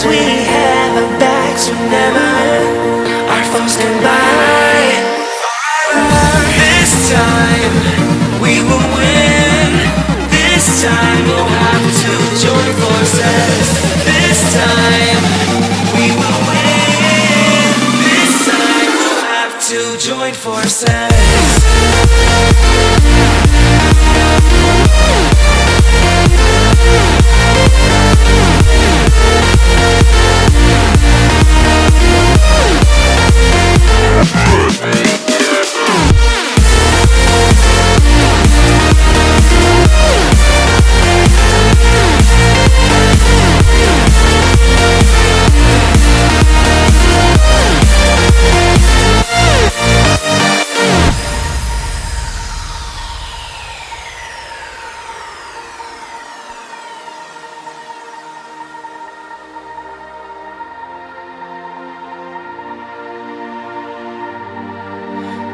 as we have our backs, whenever our phones combine. This time we will win. This time we'll have to join forces. This time we will win. This time we'll have to join forces.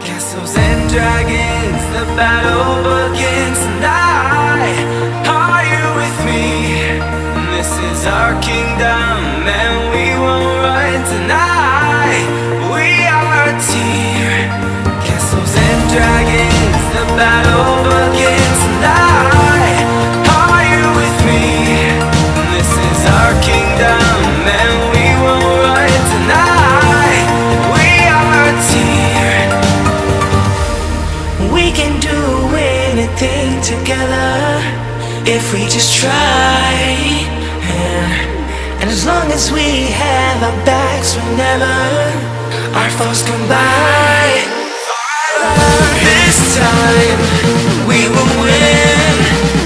Castles and dragons, the battle begins tonight. Are you with me? This is our kingdom and we won't run tonight. We are a team. Castles and dragons, the battle begins tonight. Are you with me? This is our kingdom and we won't run tonight. We are a team. We can do anything together if we just try, yeah. And as long as we have our backs, whenever our foes combine. This time we will win.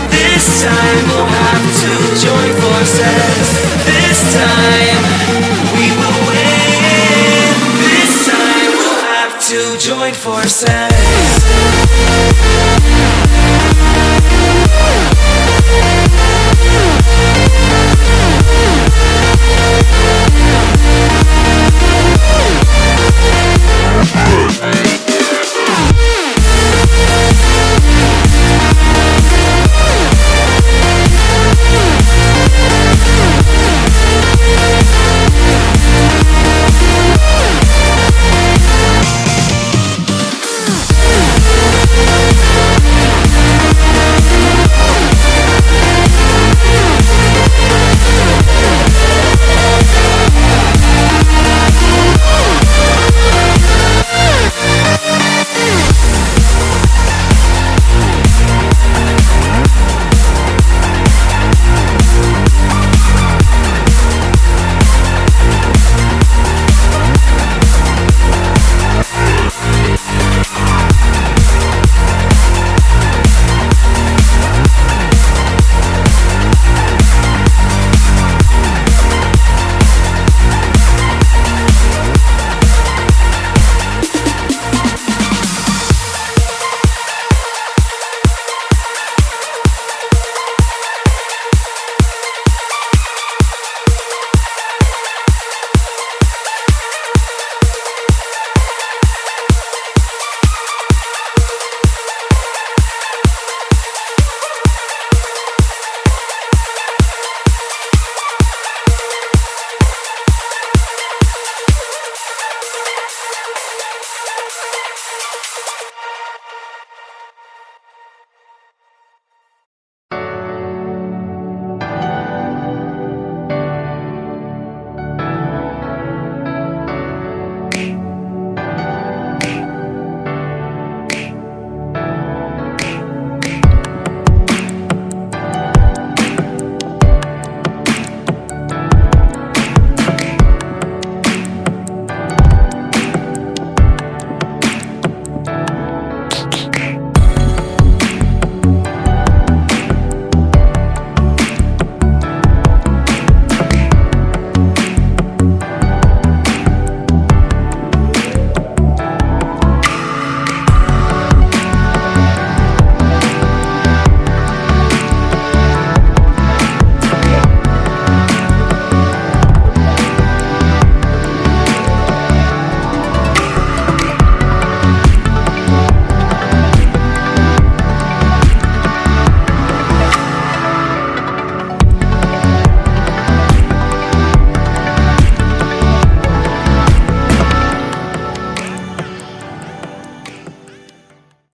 This time we'll have to join forces. This time we will win. This time we'll have to join forces.